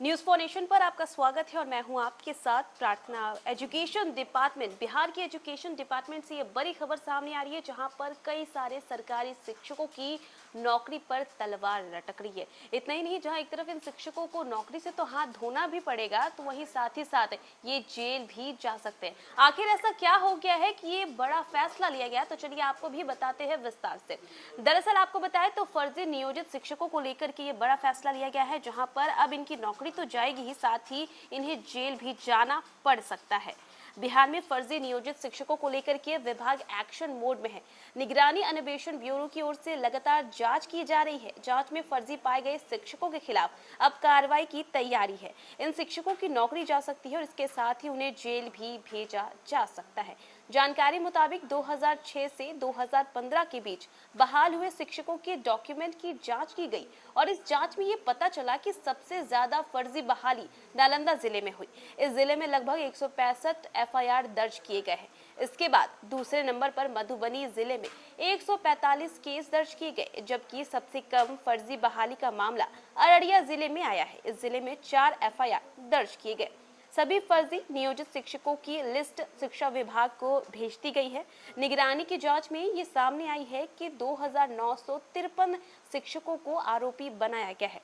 News for nation पर आपका स्वागत है और मैं हूं आपके साथ प्रार्थना। एजुकेशन डिपार्टमेंट, बिहार के एजुकेशन डिपार्टमेंट से ये बड़ी खबर सामने आ रही है, जहां पर कई सारे सरकारी शिक्षकों की नौकरी पर तलवार लटक रही है। इतना ही नहीं, जहां एक तरफ इन शिक्षकों को नौकरी से तो हाथ धोना भी पड़ेगा, तो वहीं साथ ही साथ ये जेल भी जा सकते हैं। आखिर ऐसा क्या हो गया है कि ये बड़ा फैसला लिया गया, तो चलिए आपको भी बताते हैं विस्तार से। दरअसल आपको बताएं तो फर्जी नियोजित शिक्षकों को लेकर के ये बड़ा फैसला लिया गया है, जहां पर अब इनकी नौकरी तो जाएगी ही, साथ ही इन्हें जेल भी जाना पड़ सकता है। बिहार में फर्जी नियोजित शिक्षकों को लेकर के विभाग एक्शन मोड में है। निगरानी अन्वेषण ब्यूरो की ओर से लगातार जांच की जा रही है। जांच में फर्जी पाए गए शिक्षकों के खिलाफ अब कार्रवाई की तैयारी है। इन शिक्षकों की नौकरी जा सकती है और इसके साथ ही उन्हें जेल भी भेजा जा सकता है। जानकारी मुताबिक 2006 से 2015 के बीच बहाल हुए शिक्षकों के डॉक्यूमेंट की जांच की गई और इस जांच में ये पता चला कि सबसे ज्यादा फर्जी बहाली नालंदा जिले में हुई। इस जिले में लगभग 165 एफआईआर दर्ज किए गए हैं। इसके बाद दूसरे नंबर पर मधुबनी जिले में 145 केस दर्ज किए गए, जबकि सबसे कम फर्जी बहाली का मामला अररिया जिले में आया है। इस जिले में 4 एफआईआर दर्ज किए गए। सभी फर्जी नियोजित शिक्षकों की लिस्ट शिक्षा विभाग को भेज दी गई है। निगरानी की जांच में ये सामने आई है कि 2953 शिक्षकों को आरोपी बनाया गया है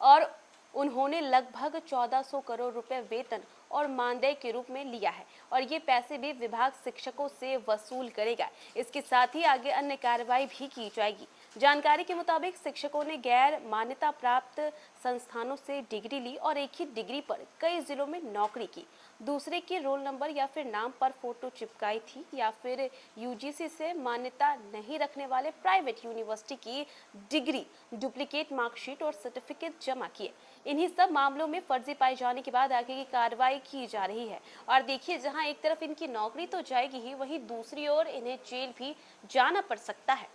और उन्होंने लगभग 1400 करोड़ रुपए वेतन और मानदेय के रूप में लिया है और ये पैसे भी विभाग शिक्षकों से वसूल करेगा। इसके साथ ही आगे अन्य कार्रवाई भी की जाएगी। जानकारी के मुताबिक शिक्षकों ने गैर मान्यता प्राप्त संस्थानों से डिग्री ली और एक ही डिग्री पर कई जिलों में नौकरी की। दूसरे के रोल नंबर या फिर नाम पर फोटो चिपकाई थी या फिर यूजीसी से मान्यता नहीं रखने वाले प्राइवेट यूनिवर्सिटी की डिग्री, डुप्लीकेट मार्कशीट और सर्टिफिकेट जमा किए। इन्हीं सब मामलों में फर्जी पाए जाने के बाद आगे की कार्रवाई की जा रही है। और देखिए, जहां एक तरफ इनकी नौकरी तो जाएगी ही, वहीं दूसरी ओर इन्हें जेल भी जाना पड़ सकता है।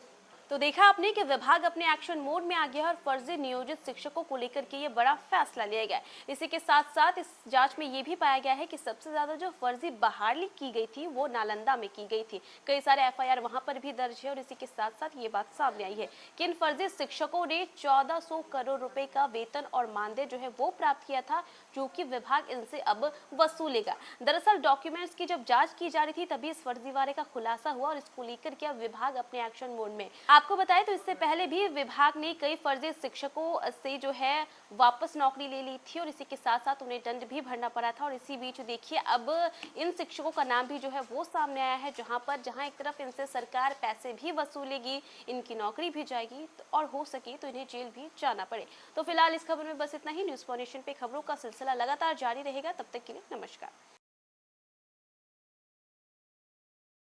तो देखा आपने कि विभाग अपने एक्शन मोड में आ गया है और फर्जी नियोजित शिक्षकों को लेकर के ये बड़ा फैसला लिया गया है। इसी के साथ साथ इस जांच में ये भी पाया गया है कि सबसे ज्यादा जो फर्जी बहाली की गई थी वो नालंदा में की गई थी। कई सारे एफआईआर वहां पर भी दर्ज है और इसी के साथ साथ ये बात सामने आई है कि इन फर्जी शिक्षकों ने 1400 करोड़ रुपए का वेतन और मानदेय जो है वो प्राप्त किया था, जो कि विभाग इनसे अब वसूलेगा। दरअसल डॉक्यूमेंट्स की जब जांच की जा रही थी तभी इस फर्जीवाड़े का खुलासा हुआ और इसको लेकर के अब विभाग अपने एक्शन मोड में। आपको बताएं तो इससे पहले भी विभाग ने कई फर्जी शिक्षकों से जो है वापस नौकरी ले ली थी और इसी के साथ साथ उन्हें दंड भी भरना पड़ा था। और इसी बीच देखिए, अब इन शिक्षकों का नाम भी जो है वो सामने आया है, जहां एक तरफ इनसे सरकार पैसे भी वसूलेगी, इनकी नौकरी भी जाएगी और हो सके तो इन्हें जेल भी जाना पड़े। तो फिलहाल इस खबर में बस इतना ही। न्यूज़ फॉर नेशन पे खबरों का सिलसिला लगातार जारी रहेगा। तब तक के लिए नमस्कार।